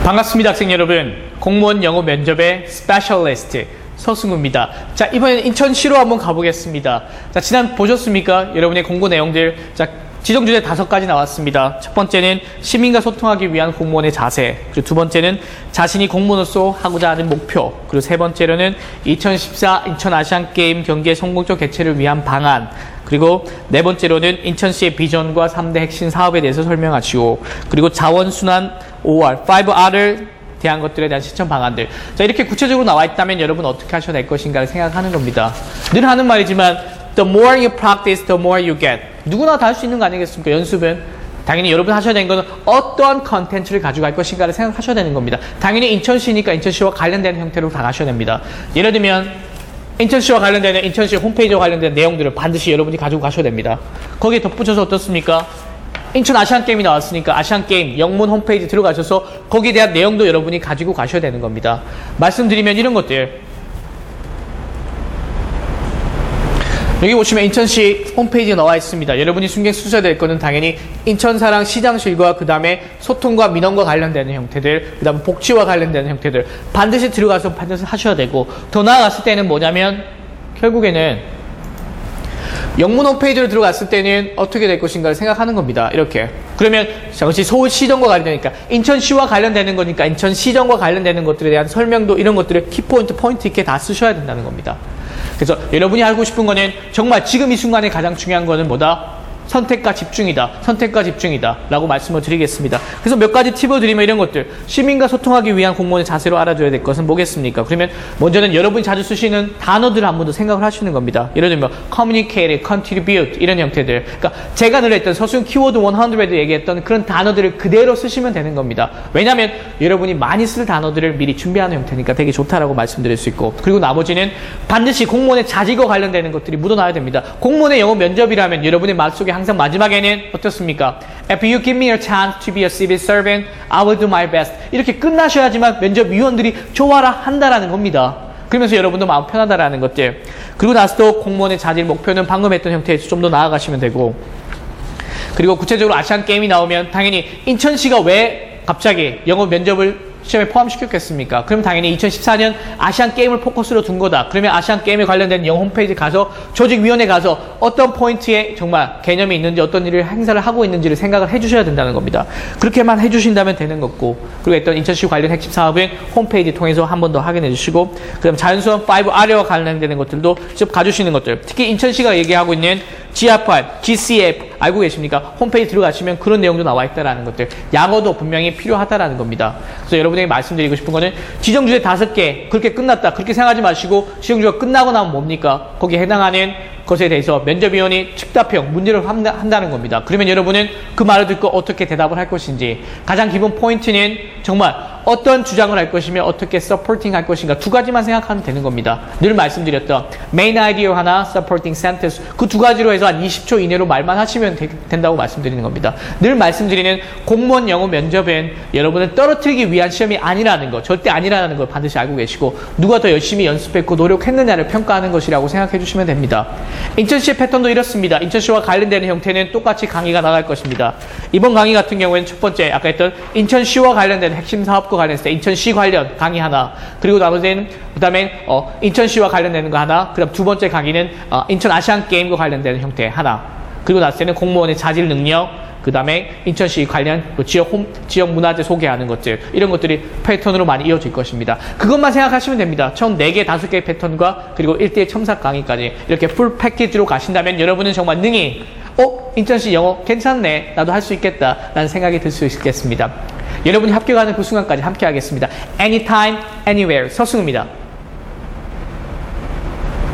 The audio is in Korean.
반갑습니다, 학생 여러분. 공무원 영어 면접의 스페셜리스트 서승우입니다. 자, 이번에는 인천시로 한번 가보겠습니다. 자, 지난 보셨습니까? 여러분의 공고 내용들. 자, 지정 주제 5가지 나왔습니다. 첫 번째는 시민과 소통하기 위한 공무원의 자세. 그리고 두 번째는 자신이 공무원으로서 하고자 하는 목표. 그리고 세 번째로는 2014 인천 아시안 게임 경기의 성공적 개최를 위한 방안. 그리고 네 번째로는 인천시의 비전과 3대 핵심 사업에 대해서 설명하시고, 그리고 자원순환 5R, 5R을 대한 것들에 대한 실천 방안들. 자, 이렇게 구체적으로 나와 있다면 여러분 어떻게 하셔야 될 것인가를 생각하는 겁니다. 늘 하는 말이지만 the more you practice, the more you get. 누구나 다 할 수 있는 거 아니겠습니까? 연습은. 당연히 여러분 하셔야 되는 것은 어떠한 컨텐츠를 가져갈 것인가를 생각하셔야 되는 겁니다. 당연히 인천시니까 인천시와 관련된 형태로 다 가셔야 됩니다. 예를 들면 인천시와 관련되는 인천시 홈페이지와 관련된 내용들을 반드시 여러분이 가지고 가셔야 됩니다. 거기에 덧붙여서 어떻습니까? 인천 아시안게임이 나왔으니까 아시안게임 영문 홈페이지 들어가셔서 거기에 대한 내용도 여러분이 가지고 가셔야 되는 겁니다. 말씀드리면 이런 것들. 여기 보시면 인천시 홈페이지에 나와 있습니다. 여러분이 신경 쓰셔야 될 거는 당연히 인천사랑 시장실과 그 다음에 소통과 민원과 관련되는 형태들, 그 다음에 복지와 관련되는 형태들 반드시 들어가서 반드시 하셔야 되고, 더 나아갔을 때는 뭐냐면 결국에는 영문 홈페이지로 들어갔을 때는 어떻게 될 것인가를 생각하는 겁니다. 이렇게. 그러면 잠시 서울시정과 관련되니까 인천시와 관련되는 거니까 인천시정과 관련되는 것들에 대한 설명도 이런 것들을 키포인트 있게 다 쓰셔야 된다는 겁니다. 그래서 여러분이 알고 싶은 거는 정말 지금 이 순간에 가장 중요한 거는 뭐다? 선택과 집중이다. 선택과 집중이다. 라고 말씀을 드리겠습니다. 그래서 몇 가지 팁을 드리면 이런 것들. 시민과 소통하기 위한 공무원의 자세로 알아줘야 될 것은 뭐겠습니까? 그러면 먼저는 여러분이 자주 쓰시는 단어들을 한 번 더 생각을 하시는 겁니다. 예를 들면 communicate, contribute 이런 형태들. 그러니까 제가 늘 했던 서수용 키워드 100에도 얘기했던 그런 단어들을 그대로 쓰시면 되는 겁니다. 왜냐하면 여러분이 많이 쓸 단어들을 미리 준비하는 형태니까 되게 좋다라고 말씀드릴 수 있고, 그리고 나머지는 반드시 공무원의 자질과 관련되는 것들이 묻어나야 됩니다. 공무원의 영어 면접이라면 여러분의 마음속에 항상 마지막에는 어떻습니까? If you give me a chance to be a civil servant, I will do my best. 이렇게 끝나셔야지만 면접위원들이 좋아라 한다라는 겁니다. 그러면서 여러분도 마음 편하다라는 것들. 그리고 나서도 공무원의 자질 목표는 방금 했던 형태에서 좀 더 나아가시면 되고, 그리고 구체적으로 아시안게임이 나오면 당연히 인천시가 왜 갑자기 영어 면접을 시험에 포함시켰겠습니까? 그럼 당연히 2014년 아시안게임을 포커스로 둔 거다. 그러면 아시안게임에 관련된 영어 홈페이지 가서 조직위원회 가서 어떤 포인트에 정말 개념이 있는지 어떤 일을 행사를 하고 있는지를 생각을 해주셔야 된다는 겁니다. 그렇게만 해주신다면 되는 거고, 그리고 일단 인천시 관련 핵심 사업은 홈페이지 통해서 한 번 더 확인해 주시고, 그 다음 자연수원 5R와 관련되는 것들도 직접 가주시는 것들. 특히 인천시가 얘기하고 있는 GR8, GCF 알고 계십니까? 홈페이지 들어가시면 그런 내용도 나와 있다라는 것들. 양어도 분명히 필요하다라는 겁니다. 그래서 여러분에게 말씀드리고 싶은 거는 지정주제 5개 그렇게 끝났다 그렇게 생각하지 마시고, 지정주제가 끝나고 나면 뭡니까? 거기에 해당하는 것에 대해서 면접위원이 즉답형 문제를 한다는 겁니다. 그러면 여러분은 그 말을 듣고 어떻게 대답을 할 것인지, 가장 기본 포인트는 정말 어떤 주장을 할 것이며 어떻게 서포팅 할 것인가, 2가지만 생각하면 되는 겁니다. 늘 말씀드렸던 메인 아이디어 하나, 서포팅 센텐스, 그 2가지로 해서 한 20초 이내로 말만 하시면 된다고 말씀드리는 겁니다. 늘 말씀드리는 공무원 영어 면접은 여러분을 떨어뜨리기 위한 시험이 아니라는 거, 절대 아니라는 걸 반드시 알고 계시고, 누가 더 열심히 연습했고 노력했느냐를 평가하는 것이라고 생각해 주시면 됩니다. 인천시의 패턴도 이렇습니다. 인천시와 관련되는 형태는 똑같이 강의가 나갈 것입니다. 이번 강의 같은 경우에는 첫 번째 아까 했던 인천시와 관련된 핵심 사업과 관련해서 인천시 관련 강의 하나, 그리고 나머지는 그 다음에 인천시와 관련되는 거 하나, 그 다음 두 번째 강의는 인천 아시안게임과 관련되는 형태 하나, 그리고 나서 때는 공무원의 자질 능력, 그 다음에 인천시 관련 지역 문화재 소개하는 것들, 이런 것들이 패턴으로 많이 이어질 것입니다. 그것만 생각하시면 됩니다. 총 4개, 5개의 패턴과 그리고 1대1 첨삭 강의까지 이렇게 풀 패키지로 가신다면 여러분은 정말 능히 인천시 영어 괜찮네, 나도 할 수 있겠다 라는 생각이 들 수 있겠습니다. 여러분이 합격하는 그 순간까지 함께 하겠습니다. Anytime, anywhere, 서승우입니다.